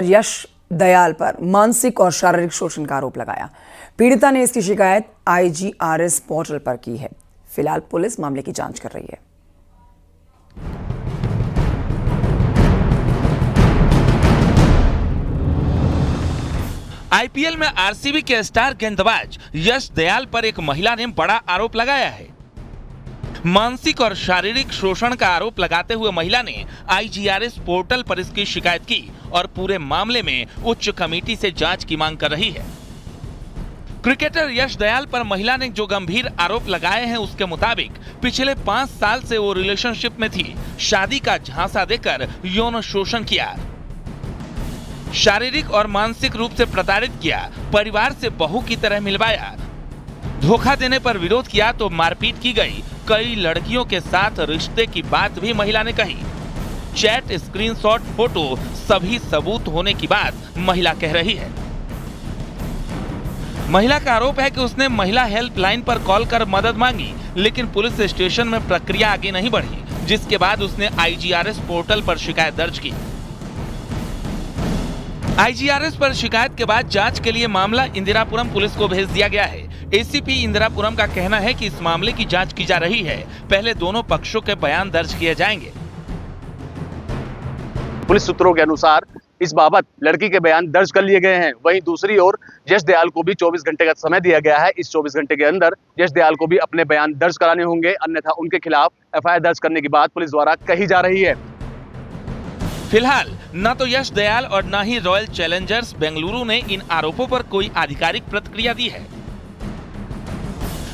यश दयाल पर मानसिक और शारीरिक शोषण का आरोप लगाया। पीड़िता ने इसकी शिकायत IGRS पोर्टल पर की है। फिलहाल पुलिस मामले की जांच कर रही है। IPL में RCB के स्टार गेंदबाज यश दयाल पर एक महिला ने बड़ा आरोप लगाया है। मानसिक और शारीरिक शोषण का आरोप लगाते हुए महिला ने IGRS पोर्टल पर इसकी शिकायत की और पूरे मामले में उच्च कमेटी से जांच की मांग कर रही है। क्रिकेटर यश दयाल पर महिला ने जो गंभीर आरोप लगाए हैं उसके मुताबिक पिछले 5 साल से वो रिलेशनशिप में थी। शादी का झांसा देकर यौन शोषण किया, शारीरिक और मानसिक रूप से प्रताड़ित किया, परिवार से बहू की तरह मिलवाया, धोखा देने पर विरोध किया तो मारपीट की गई। कई लड़कियों के साथ रिश्ते की बात भी महिला ने कही। चैट, स्क्रीनशॉट, फोटो सभी सबूत होने की बात महिला कह रही है। महिला का आरोप है कि उसने महिला हेल्पलाइन पर कॉल कर मदद मांगी, लेकिन पुलिस स्टेशन में प्रक्रिया आगे नहीं बढ़ी, जिसके बाद उसने IGRS पोर्टल पर शिकायत दर्ज की। IGRS पर शिकायत के बाद जांच के लिए मामला इंदिरापुरम पुलिस को भेज दिया गया है। ACP इंदिरापुरम का कहना है कि इस मामले की जांच की जा रही है। पहले दोनों पक्षों के बयान दर्ज किए जाएंगे। पुलिस सूत्रों के अनुसार इस बाबत लड़की के बयान दर्ज कर लिए गए हैं। वहीं दूसरी ओर यश दयाल को भी 24 घंटे का समय दिया गया है। इस 24 घंटे के अंदर यश दयाल को भी अपने बयान दर्ज कराने होंगे, अन्यथा उनके खिलाफ FIR दर्ज करने की बात पुलिस द्वारा कही जा रही है। फिलहाल न तो यश दयाल और न ही रॉयल चैलेंजर्स बेंगलुरु ने इन आरोपों पर कोई आधिकारिक प्रतिक्रिया दी है।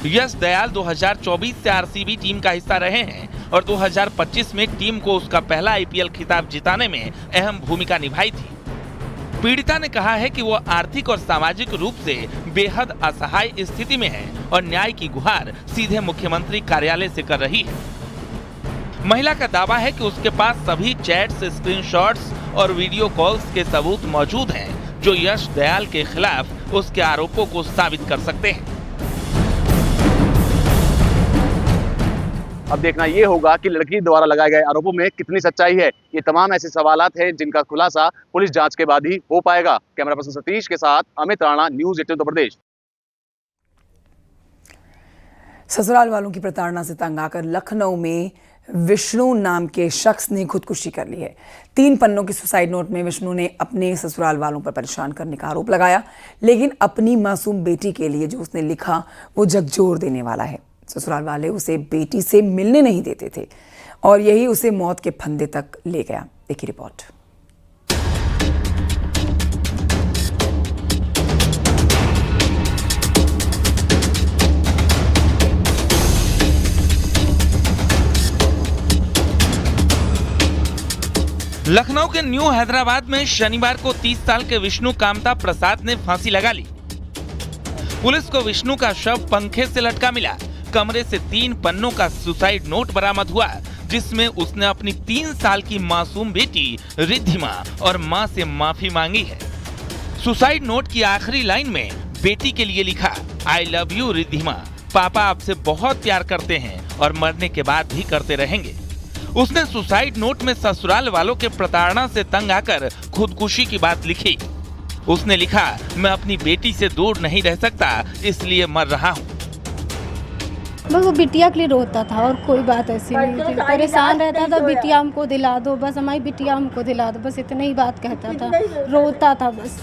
यश दयाल 2024 से RCB टीम का हिस्सा रहे हैं और 2025 में टीम को उसका पहला IPL खिताब जिताने में अहम भूमिका निभाई थी। पीड़िता ने कहा है कि वो आर्थिक और सामाजिक रूप से बेहद असहाय स्थिति में है और न्याय की गुहार सीधे मुख्यमंत्री कार्यालय से कर रही है। महिला का दावा है कि उसके पास सभी चैट्स, स्क्रीनशॉट्स और वीडियो कॉल्स के सबूत मौजूद हैं, जो यश दयाल के खिलाफ उसके आरोपों को साबित कर सकते हैं। अब देखना ये होगा कि लड़की द्वारा लगाए गए आरोपों में कितनी सच्चाई है। ये तमाम ऐसे सवालात हैं जिनका खुलासा पुलिस जांच के बाद ही हो पाएगा। कैमरा पर्सन सतीश के साथ अमित राणा, न्यूज़ 18 उत्तर प्रदेश। ससुराल वालों की प्रताड़ना से तंग आकर लखनऊ में विष्णु नाम के शख्स ने खुदकुशी कर ली है। 3 पन्नों की सुसाइड नोट में विष्णु ने अपने ससुराल वालों पर परेशान करने का आरोप लगाया, लेकिन अपनी मासूम बेटी के लिए जो उसने लिखा वो झकझोर देने वाला है। ससुराल वाले उसे बेटी से मिलने नहीं देते थे और यही उसे मौत के फंदे तक ले गया। देखिए रिपोर्ट। लखनऊ के न्यू हैदराबाद में शनिवार को 30 साल के विष्णु कामता प्रसाद ने फांसी लगा ली। पुलिस को विष्णु का शव पंखे से लटका मिला। कमरे से 3 पन्नों का सुसाइड नोट बरामद हुआ, जिसमें उसने अपनी 3 साल की मासूम बेटी रिद्धिमा और मां से माफी मांगी है। सुसाइड नोट की आखिरी लाइन में बेटी के लिए लिखा, आई लव यू रिद्धिमा, पापा आपसे बहुत प्यार करते हैं और मरने के बाद भी करते रहेंगे। उसने सुसाइड नोट में ससुराल वालों के प्रताड़ना से तंग आकर खुदकुशी की बात लिखी। उसने लिखा, मैं अपनी बेटी से दूर नहीं रह सकता, इसलिए मर रहा हूँ। बस वो बिटिया के लिए रोता था और कोई बात ऐसी नहीं थी। परेशान रहता था, बिटिया हमको दिला दो, बस हमारी बिटिया हमको दिला दो, बस इतनी ही बात कहता था, रोता था बस।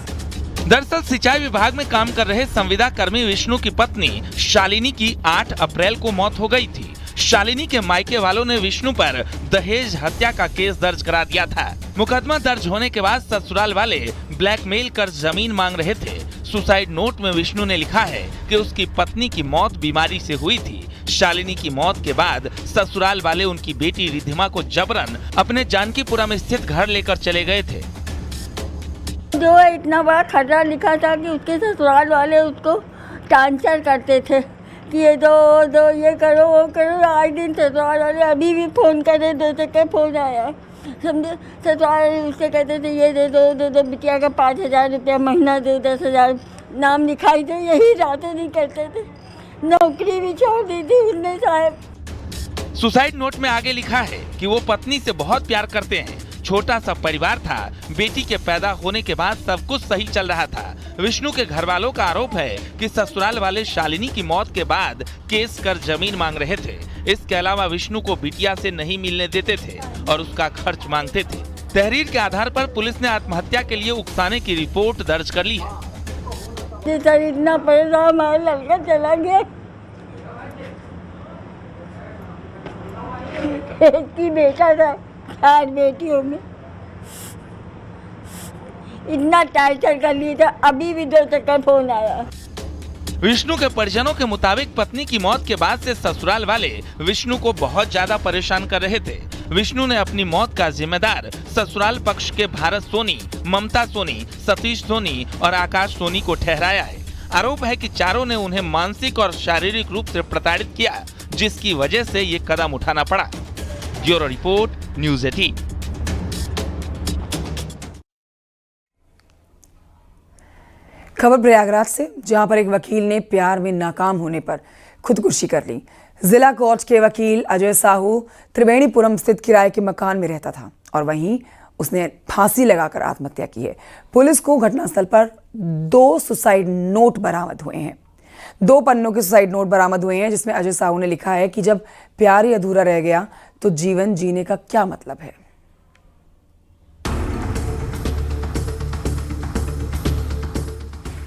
दरअसल सिंचाई विभाग में काम कर रहे संविदा कर्मी विष्णु की पत्नी शालिनी की 8 अप्रैल को मौत हो गई थी। शालिनी के मायके वालों ने विष्णु पर दहेज हत्या का केस दर्ज करा दिया था। मुकदमा दर्ज होने के बाद ससुराल वाले ब्लैकमेल कर जमीन मांग रहे थे। सुसाइड नोट में विष्णु ने लिखा है कि उसकी पत्नी की मौत बीमारी से हुई थी। शालिनी की मौत के बाद ससुराल वाले उनकी बेटी रिद्धिमा को जबरन अपने जानकीपुरम स्थित घर लेकर चले गए थे। जो इतना बड़ा खतरा लिखा था कि उसके ससुराल वाले उसको टांचर करते थे कि ये दो ये करो वो करो। आए दिन ससुराल वाले अभी भी फ़ोन करे, 2 टके फ़ोन आया, समझे। ससुराल उससे कहते थे ये दे दो बिटिया का 5,000 रुपया महीना दो, 10,000 नाम लिखाई दो, यही रातें नहीं करते थे। नौकरी भी छोड़ दी थी उनने साहब। सुसाइड नोट में आगे लिखा है कि वो पत्नी से बहुत प्यार करते हैं, छोटा सा परिवार था। बेटी के पैदा होने के बाद सब कुछ सही चल रहा था। विष्णु के घर वालों का आरोप है कि ससुराल वाले शालिनी की मौत के बाद केस कर जमीन मांग रहे थे। इसके अलावा विष्णु को बिटिया से नहीं मिलने देते थे और उसका खर्च मांगते थे। तहरीर के आधार पर पुलिस ने आत्महत्या के लिए उकसाने की रिपोर्ट दर्ज कर ली है। सर इतना परेशान, हमारा लड़का चला गया, एक ही बेटा था, 4 बेटियों में इतना टार्चर कर लिया था। अभी भी 2 चक्कर फोन आया। विष्णु के परिजनों के मुताबिक पत्नी की मौत के बाद से ससुराल वाले विष्णु को बहुत ज्यादा परेशान कर रहे थे। विष्णु ने अपनी मौत का जिम्मेदार ससुराल पक्ष के भारत सोनी, ममता सोनी, सतीश सोनी और आकाश सोनी को ठहराया है। आरोप है कि चारों ने उन्हें मानसिक और शारीरिक रूप से प्रताड़ित किया, जिसकी वजह से ये कदम उठाना पड़ा। Bureau report, news 18। खबर प्रयागराज से, जहां पर एक वकील ने प्यार में नाकाम होने पर खुदकुशी कर ली। जिला कोर्ट के वकील अजय साहू त्रिवेणीपुरम स्थित किराए के मकान में रहता था और वहीं उसने फांसी लगाकर आत्महत्या की है। पुलिस को घटनास्थल पर 2 सुसाइड नोट बरामद हुए हैं। 2 पन्नों के सुसाइड नोट बरामद हुए हैं, जिसमें अजय साहू ने लिखा है कि जब प्यार ही अधूरा रह गया तो जीवन जीने का क्या मतलब है।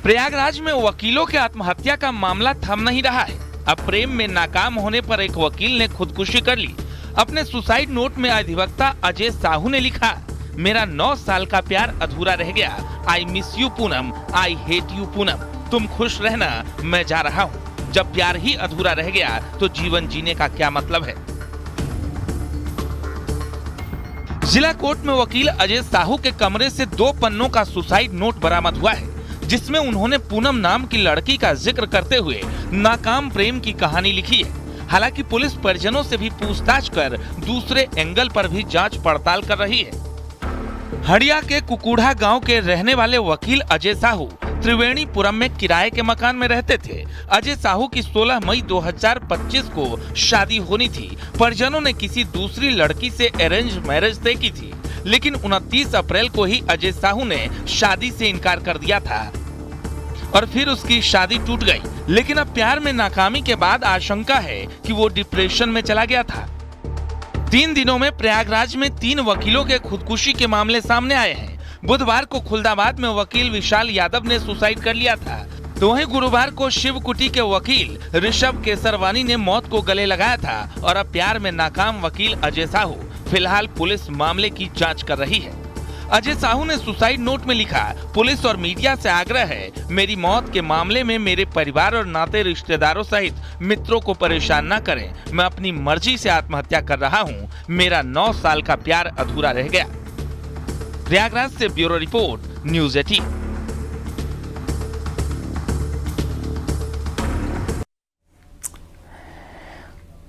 प्रयागराज में वकीलों के आत्महत्या का मामला थम नहीं रहा है। अब प्रेम में नाकाम होने पर एक वकील ने खुदकुशी कर ली। अपने सुसाइड नोट में अधिवक्ता अजय साहू ने लिखा, मेरा 9 साल का प्यार अधूरा रह गया। I miss you Poonam, I hate you Poonam. तुम खुश रहना, मैं जा रहा हूँ। जब प्यार ही अधूरा रह गया तो जीवन जीने का क्या मतलब है। जिला कोर्ट में वकील अजय साहू के कमरे से 2 पन्नों का सुसाइड नोट बरामद हुआ है, जिसमें उन्होंने पूनम नाम की लड़की का जिक्र करते हुए नाकाम प्रेम की कहानी लिखी है। हालांकि पुलिस परिजनों से भी पूछताछ कर दूसरे एंगल पर भी जांच पड़ताल कर रही है। हड़िया के कुकुड़ा गांव के रहने वाले वकील अजय साहू त्रिवेणीपुरम में किराए के मकान में रहते थे। अजय साहू की 16 मई 2025 को शादी होनी थी। परिजनों ने किसी दूसरी लड़की से अरेंज मैरिज तय की थी, लेकिन 29 अप्रैल को ही अजय साहू ने शादी से इनकार कर दिया था और फिर उसकी शादी टूट गई। लेकिन अब प्यार में नाकामी के बाद आशंका है कि वो डिप्रेशन में चला गया था। 3 दिनों में प्रयागराज में 3 वकीलों के खुदकुशी के मामले सामने आए हैं। बुधवार को खुलदाबाद में वकील विशाल यादव ने सुसाइड कर लिया था, तो वहीं गुरुवार को शिवकुटी के वकील ऋषभ केसरवानी ने मौत को गले लगाया था। और अब प्यार में नाकाम वकील अजय साहू फिलहाल पुलिस मामले की जांच कर रही है। अजय साहू ने सुसाइड नोट में लिखा, पुलिस और मीडिया से आग्रह है, मेरी मौत के मामले में मेरे परिवार और नाते रिश्तेदारों सहित मित्रों को परेशान न करें। मैं अपनी मर्जी से आत्महत्या कर रहा हूं। मेरा 9 साल का प्यार अधूरा रह गया। प्रयागराज से ब्यूरो रिपोर्ट, न्यूज़ 18।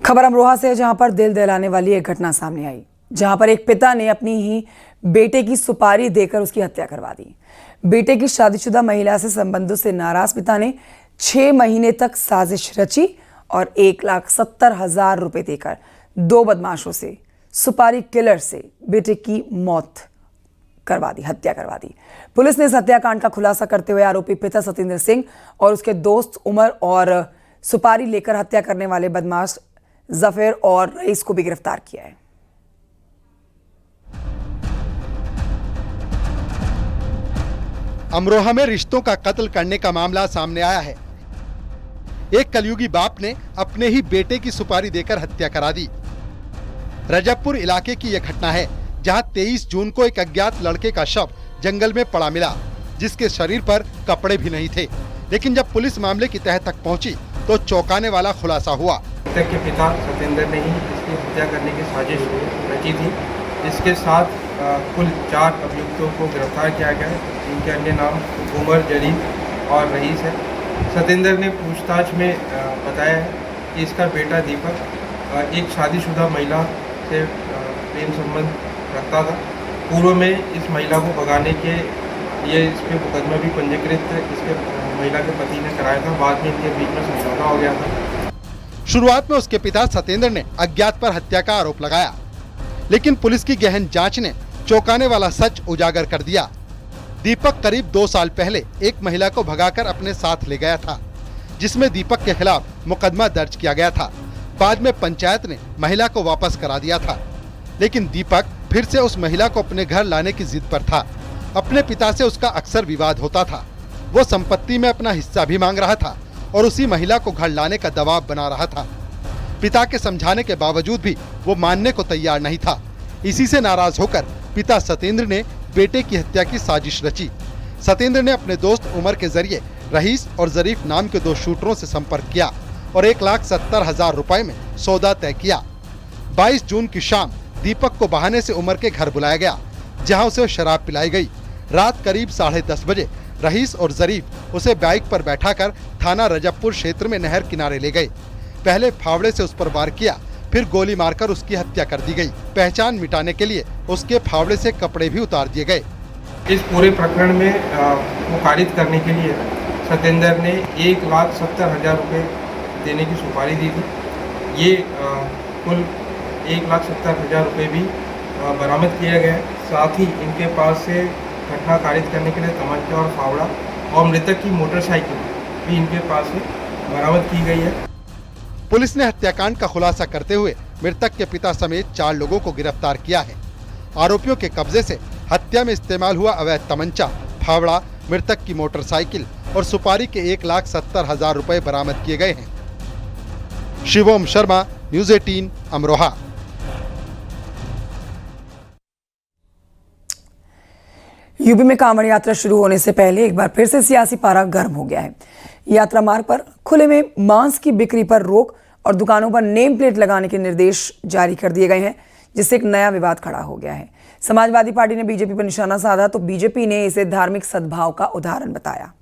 खबर अमरोहा से, जहां पर दिल दहलाने वाली एक घटना सामने आई, जहां पर एक पिता ने अपनी ही बेटे की सुपारी देकर उसकी हत्या करवा दी। बेटे की शादीशुदा महिला से संबंधों से नाराज पिता ने 6 महीने तक साजिश रची और 1,70,000 रुपए देकर 2 बदमाशों से सुपारी किलर से बेटे की मौत करवा दी, हत्या करवा दी। पुलिस ने इस हत्याकांड का खुलासा करते हुए आरोपी पिता सतेंद्र सिंह और उसके दोस्त उमर और सुपारी लेकर हत्या करने वाले बदमाश जफर और रईस को भी गिरफ्तार किया है। अमरोहा में रिश्तों का कत्ल करने का मामला सामने आया है। एक कलयुगी बाप ने अपने ही बेटे की सुपारी देकर हत्या करा दी। रजबपुर इलाके की यह घटना है, जहां 23 जून को एक अज्ञात लड़के का शव जंगल में पड़ा मिला, जिसके शरीर पर कपड़े भी नहीं थे। लेकिन जब पुलिस मामले की तह तक पहुंची तो चौंकाने वाला खुलासा हुआ। मृतक के पिता सतेंद्र ने ही इसकी हत्या करने की साजिश रची थी। इसके साथ कुल 4 अभियुक्तों को गिरफ्तार किया गया है, जिनके अन्य नाम उमर, जलील और रईस है। सतेंद्र ने पूछताछ में बताया है कि इसका बेटा दीपक एक शादीशुदा महिला से प्रेम संबंध रखता था। पूर्व में इस महिला को भगाने के लिए इस पर मुकदमा भी पंजीकृत इसके महिला के पति ने कराया था। बाद में इनके बीच में समझौता हो गया था। शुरुआत में उसके पिता सतेंद्र ने अज्ञात पर हत्या का आरोप लगाया, लेकिन पुलिस की गहन जांच ने चौंकाने वाला सच उजागर कर दिया। दीपक करीब 2 साल पहले एक महिला को भगाकर अपने साथ ले गया था, जिसमें दीपक के खिलाफ मुकदमा दर्ज किया गया था। बाद में पंचायत ने महिला को वापस करा दिया था, लेकिन दीपक फिर से उस महिला को अपने घर लाने की जिद पर था। अपने पिता से उसका अक्सर विवाद होता था। वो संपत्ति में अपना हिस्सा भी मांग रहा था और उसी महिला को घर लाने का दबाव बना रहा था। पिता के समझाने के बावजूद भी वो मानने को तैयार नहीं था। इसी से नाराज होकर पिता सतेंद्र ने बेटे की हत्या की साजिश रची। सतेंद्र ने अपने दोस्त उमर के जरिए रईस और जरीफ नाम के 2 शूटरों से संपर्क किया और 1,70,000 रुपए में सौदा तय किया। 22 जून की शाम दीपक को बहाने से उमर के घर बुलाया गया, जहां उसे शराब पिलाई गई। रात करीब 10:30 बजे रईस और जरीफ उसे बाइक पर बैठाकर थाना रजबपुर क्षेत्र में नहर किनारे ले गए। पहले फावड़े से उस पर वार किया, फिर गोली मारकर उसकी हत्या कर दी गई। पहचान मिटाने के लिए उसके फावड़े से कपड़े भी उतार दिए गए। इस पूरे प्रकरण में मुखारिज करने के लिए सतेंद्र ने 1,70,000 रुपये देने की सुपारी दी थी। ये कुल 1,70,000 रुपये भी बरामद किया गया है। साथ ही इनके पास से घटना कारित करने के लिए तमंचा और फावड़ा और मृतक की मोटरसाइकिल भी इनके पास से बरामद की गई है। पुलिस ने हत्याकांड का खुलासा करते हुए मृतक के पिता समेत 4 लोगों को गिरफ्तार किया है। आरोपियों के कब्जे से हत्या में इस्तेमाल हुआ अवैध तमंचा, फावड़ा, मृतक की मोटरसाइकिल और सुपारी के 1,70,000 रुपए बरामद किए गए हैं। शिवोम शर्मा, न्यूज़ 18, अमरोहा। यूपी में कांवड़ यात्रा शुरू होने से पहले एक बार फिर से सियासी पारा गर्म हो गया है। यात्रा मार्ग पर खुले में मांस की बिक्री पर रोक और दुकानों पर नेम प्लेट लगाने के निर्देश जारी कर दिए गए हैं, जिससे एक नया विवाद खड़ा हो गया है। समाजवादी पार्टी ने बीजेपी पर निशाना साधा तो बीजेपी ने इसे धार्मिक सद्भाव का उदाहरण बताया।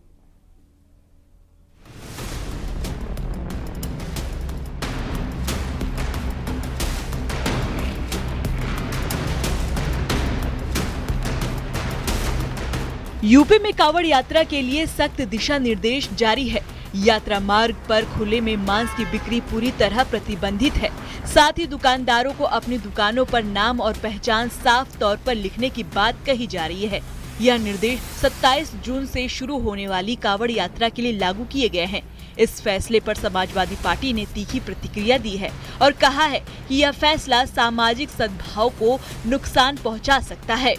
यूपी में कांवड़ यात्रा के लिए सख्त दिशा निर्देश जारी है। यात्रा मार्ग पर खुले में मांस की बिक्री पूरी तरह प्रतिबंधित है। साथ ही दुकानदारों को अपनी दुकानों पर नाम और पहचान साफ तौर पर लिखने की बात कही जा रही है। यह निर्देश 27 जून से शुरू होने वाली कांवड़ यात्रा के लिए लागू किए गए हैं। इस फैसले पर समाजवादी पार्टी ने तीखी प्रतिक्रिया दी है और कहा है कि यह फैसला सामाजिक सद्भाव को नुकसान पहुंचा सकता है।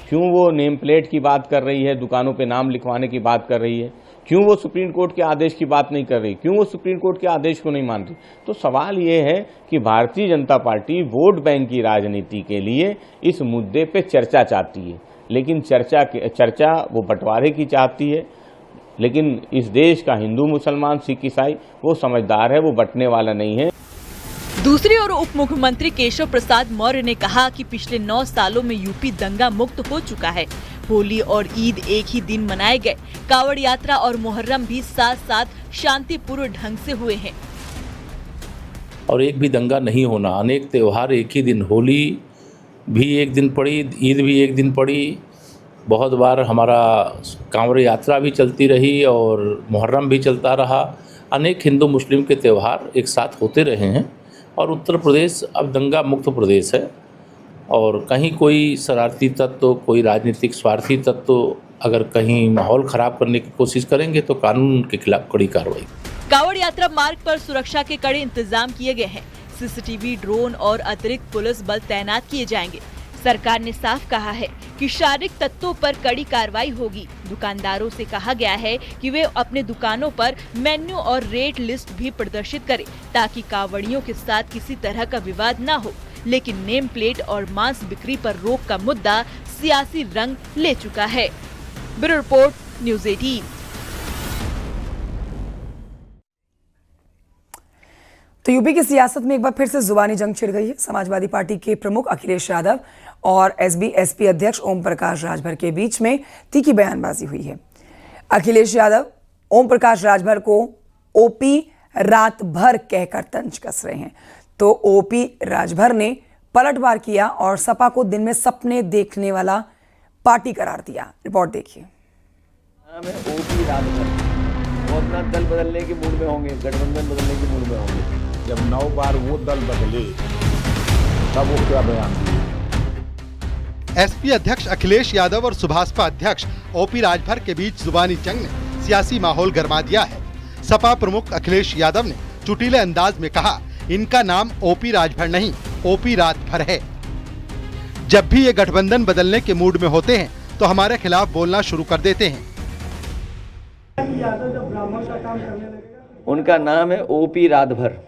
क्यों वो नेम प्लेट की बात कर रही है, दुकानों पे नाम लिखवाने की बात कर रही है? क्यों वो सुप्रीम कोर्ट के आदेश की बात नहीं कर रही? क्यों वो सुप्रीम कोर्ट के आदेश को नहीं मान रही? तो सवाल ये है कि Bharatiya Janata party vote bank की राजनीति के लिए इस मुद्दे पे चर्चा चाहती है, लेकिन चर्चा वो बंटवारे की चाहती है। लेकिन इस देश का हिंदू, मुसलमान, सिख, ईसाई वो समझदार है, वो बंटने वाला नहीं है। दूसरी ओर उप मुख्यमंत्री केशव प्रसाद मौर्य ने कहा कि पिछले 9 सालों में यूपी दंगा मुक्त हो चुका है। होली और ईद एक ही दिन मनाए गए। कांवड़ यात्रा और मुहर्रम भी साथ साथ शांतिपूर्ण ढंग से हुए हैं और एक भी दंगा नहीं होना। अनेक त्योहार एक ही दिन, होली भी एक दिन पड़ी, ईद भी एक दिन पड़ी। बहुत बार हमारा कांवड़ यात्रा भी चलती रही और मुहर्रम भी चलता रहा। अनेक हिंदू मुस्लिम के त्यौहार एक साथ होते रहे हैं और उत्तर प्रदेश अब दंगा मुक्त प्रदेश है। और कहीं कोई शरारती तत्व, कोई राजनीतिक स्वार्थी तत्व अगर कहीं माहौल खराब करने की कोशिश करेंगे तो कानून के खिलाफ कड़ी कार्रवाई। कांवड़ यात्रा मार्ग पर सुरक्षा के कड़े इंतजाम किए गए हैं। सीसीटीवी, ड्रोन और अतिरिक्त पुलिस बल तैनात किए जाएंगे। सरकार ने साफ कहा है कि शारीरिक तत्वों पर कड़ी कार्रवाई होगी। दुकानदारों से कहा गया है कि वे अपने दुकानों पर मेन्यू और रेट लिस्ट भी प्रदर्शित करें ताकि कांवड़ियों के साथ किसी तरह का विवाद न हो। लेकिन नेम प्लेट और मांस बिक्री पर रोक का मुद्दा सियासी रंग ले चुका है। Bureau report, news 18। तो यूपी की सियासत में एक बार फिर से जुबानी जंग छिड़ गई है। समाजवादी पार्टी के प्रमुख अखिलेश यादव और एसबी-एसपी अध्यक्ष ओम प्रकाश राजभर के बीच में तीखी बयानबाजी हुई है। अखिलेश यादव ओम प्रकाश राजभर को ओपी रात भर कहकर तंज कस रहे हैं, तो ओपी राजभर ने पलटवार किया और सपा को दिन में सपने देखने वाला पार्टी करार दिया। रिपोर्ट देखिए। ओपी राजभर वो अपना दल बदलने के मूड में होंगे, गठबंधन बदलने के मूड में होंगे। जब 9 बार वो दल बदले तब वो क्या बयान दिए? एसपी अध्यक्ष अखिलेश यादव और सुभाषपा अध्यक्ष ओपी राजभर के बीच जुबानी जंग ने सियासी माहौल गरमा दिया है। सपा प्रमुख अखिलेश यादव ने चुटीले अंदाज में कहा, इनका नाम ओपी राजभर नहीं, ओपी रातभर है। जब भी ये गठबंधन बदलने के मूड में होते हैं तो हमारे खिलाफ बोलना शुरू कर देते हैं। उनका नाम है ओपी रातभर।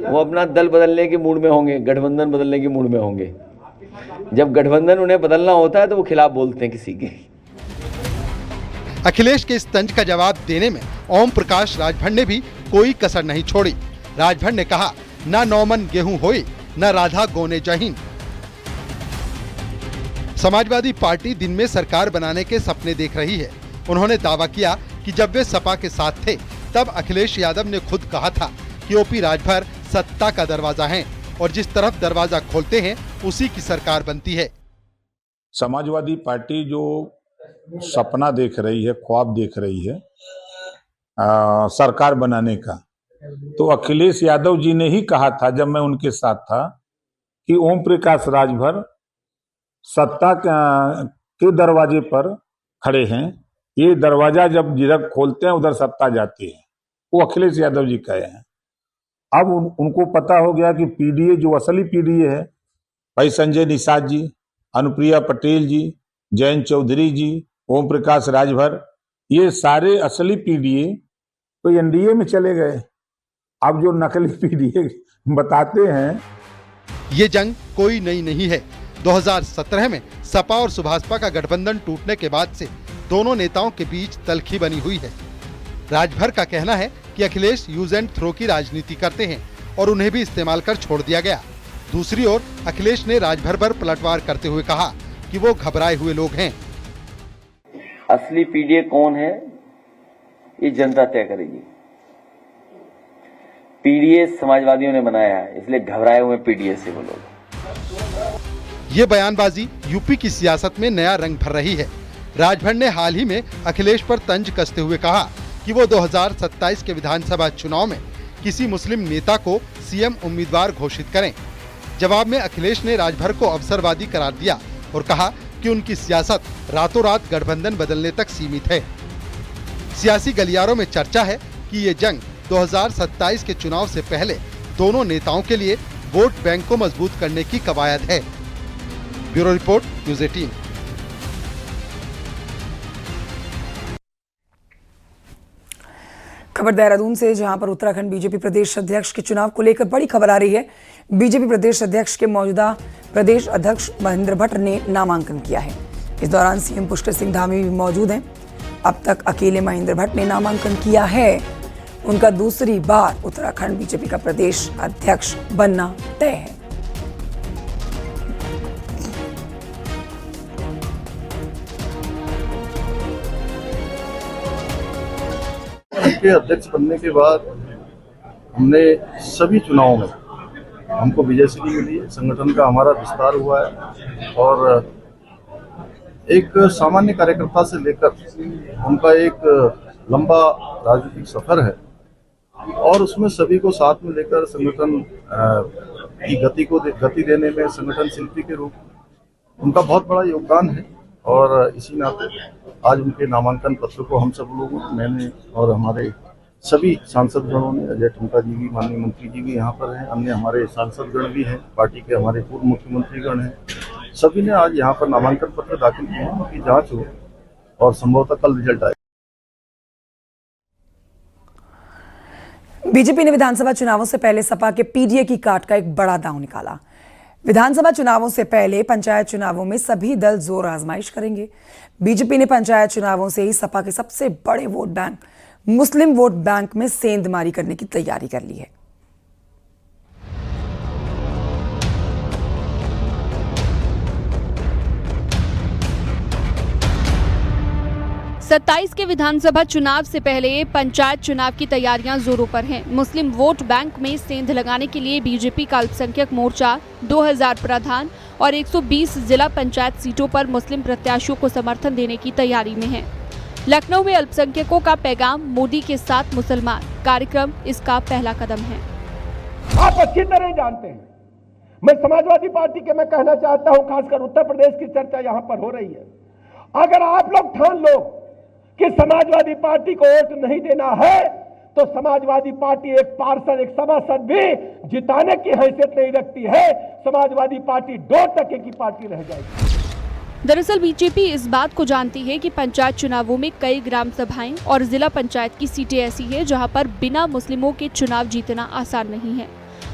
वो अपना दल बदलने के मूड में होंगे, गठबंधन बदलने के मूड में होंगे। जब गठबंधन उन्हें बदलना होता है तो वो खिलाफ बोलते हैं किसी के। अखिलेश के इस तंज का जवाब देने में ओम प्रकाश राजभर ने भी कोई कसर नहीं छोड़ी। राजभर ने कहा, न 9 मन गेहूं होई, न राधा गोने जहीन। समाजवादी पार्टी दिन में सरकार बनाने के सपने देख रही है। उन्होंने दावा किया कि जब वे सपा के साथ थे तब अखिलेश यादव ने खुद कहा था कि ओपी राजभर सत्ता का दरवाजा हैं और जिस तरफ दरवाजा खोलते हैं उसी की सरकार बनती है। समाजवादी पार्टी जो सपना देख रही है, ख्वाब देख रही है सरकार बनाने का, तो अखिलेश यादव जी ने ही कहा था जब मैं उनके साथ था कि ओम प्रकाश राजभर सत्ता के दरवाजे पर खड़े हैं। ये दरवाजा जब जिधर खोलते हैं उधर सत्ता जाती है। वो अखिलेश यादव जी कहे हैं। अब उनको पता हो गया कि पीडीए जो असली पीडीए है, भाई संजय निषाद जी, अनुप्रिया पटेल जी, जयंत चौधरी जी, ओम प्रकाश राजभर, ये सारे असली पीडीए तो एनडीए में चले गए। अब जो नकली पीडीए बताते हैं, ये जंग कोई नई नहीं है। 2017 में सपा और सुभाषपा का गठबंधन टूटने के बाद से दोनों नेताओं के बीच तल्खी बनी हुई है। राजभर का कहना है कि अखिलेश यूज एंड थ्रो की राजनीति करते हैं और उन्हें भी इस्तेमाल कर छोड़ दिया गया। दूसरी ओर अखिलेश ने राजभर पर पलटवार करते हुए कहा कि वो घबराए हुए लोग हैं। असली पीडीए कौन है ये जनता तय करेगी। पीडीए समाजवादियों ने बनाया है, इसलिए घबराए हुए पीडीए से वो लोग। ये बयानबाजी यूपी की सियासत में नया रंग भर रही है। राजभर ने हाल ही में अखिलेश पर तंज कसते हुए कहा कि वो 2027 के विधानसभा चुनाव में किसी मुस्लिम नेता को सीएम उम्मीदवार घोषित करें। जवाब में अखिलेश ने राजभर को अवसरवादी करार दिया और कहा कि उनकी सियासत रातों रात गठबंधन बदलने तक सीमित है। सियासी गलियारों में चर्चा है कि ये जंग 2027 के चुनाव से पहले दोनों नेताओं के लिए वोट बैंक को मजबूत करने की कवायद है। Bureau report, news 18। खबर देहरादून से, जहां पर उत्तराखंड बीजेपी प्रदेश अध्यक्ष के चुनाव को लेकर बड़ी खबर आ रही है। बीजेपी प्रदेश अध्यक्ष के मौजूदा प्रदेश अध्यक्ष महेंद्र भट्ट ने नामांकन किया है। इस दौरान सीएम पुष्कर सिंह धामी भी मौजूद हैं। अब तक अकेले महेंद्र भट्ट ने नामांकन किया है। उनका दूसरी बार उत्तराखंड बीजेपी का प्रदेश अध्यक्ष बनना तय है। के अध्यक्ष बनने के बाद हमने सभी चुनावों में हमको विजयश्री मिली है। संगठन का हमारा विस्तार हुआ है और एक सामान्य कार्यकर्ता से लेकर उनका एक लंबा राजनीतिक सफर है और उसमें सभी को साथ में लेकर संगठन की गति देने में संगठन शिल्पी के रूप उनका बहुत बड़ा योगदान है। और इसी नाते आज उनके नामांकन पत्र को हम सब लोगों, मैंने और हमारे सभी सांसदगणों ने, अजय टुमका जी भी, माननीय मंत्री जी भी यहाँ पर हैं, अन्य हमारे सांसदगण भी हैं, पार्टी के हमारे पूर्व मुख्यमंत्रीगण हैं, सभी ने आज यहाँ पर नामांकन पत्र दाखिल किए हैं। उनकी जांच हो और संभवतः कल रिजल्ट आए। बीजेपी ने विधानसभा चुनावों से पहले सपा के पीडीए की काट का एक बड़ा दांव निकाला। विधानसभा चुनावों से पहले पंचायत चुनावों में सभी दल जोर आजमाइश करेंगे। बीजेपी ने पंचायत चुनावों से ही सपा के सबसे बड़े वोट बैंक मुस्लिम वोट बैंक में सेंधमारी करने की तैयारी कर ली है। सत्ताईस के विधानसभा चुनाव से पहले पंचायत चुनाव की तैयारियां जोरों पर हैं। मुस्लिम वोट बैंक में सेंध लगाने के लिए बीजेपी का अल्पसंख्यक मोर्चा 2000 प्रधान और 120 जिला पंचायत सीटों पर मुस्लिम प्रत्याशियों को समर्थन देने की तैयारी में है। लखनऊ में अल्पसंख्यकों का पैगाम, मोदी के साथ मुसलमान कार्यक्रम इसका पहला कदम है। आप अच्छी तरह जानते हैं मैं समाजवादी पार्टी के मैं कहना चाहता हूं, खासकर उत्तर प्रदेश की चर्चा यहां पर हो रही है, अगर आप लोग ठान लो कि समाजवादी पार्टी को वोट नहीं देना है तो समाजवादी पार्टी एक पार्षद, एक सभासद भी जिताने की हैसियत नहीं रखती है। समाजवादी पार्टी 2 टके की पार्टी रह जाएगी। दरअसल बीजेपी इस बात को जानती है कि पंचायत चुनावों में कई ग्राम सभाएं और जिला पंचायत की सीटें ऐसी हैं जहां पर बिना मुस्लिमों के चुनाव जीतना आसान नहीं है।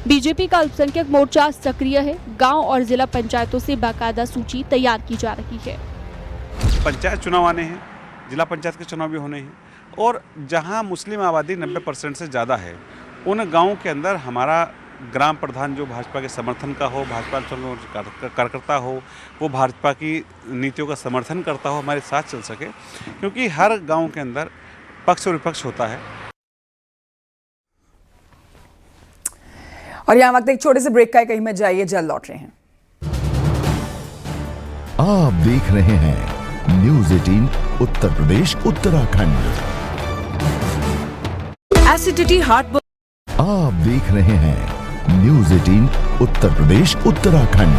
बीजेपी का अल्पसंख्यक मोर्चा सक्रिय है। गांव और जिला पंचायतों से बाकायदा सूची तैयार की जा रही है। पंचायत चुनाव आने हैं, जिला पंचायत के चुनाव भी होने हैं, और जहां मुस्लिम आबादी 90% से ज़्यादा है उन गाँव के अंदर हमारा ग्राम प्रधान जो भाजपा के समर्थन का हो, भाजपा कार्यकर्ता हो, वो भाजपा की नीतियों का समर्थन करता हो, हमारे साथ चल सके, क्योंकि हर गांव के अंदर पक्ष और विपक्ष होता है। और यहाँ वक्त एक छोटे से ब्रेक का है, कहीं में जाइए, जल्द लौट रहे हैं। आप देख रहे हैं news 18 Uttar Pradesh Uttarakhand. Acidity, heart, आप देख रहे हैं न्यूज़ 18 उत्तर प्रदेश उत्तराखंड।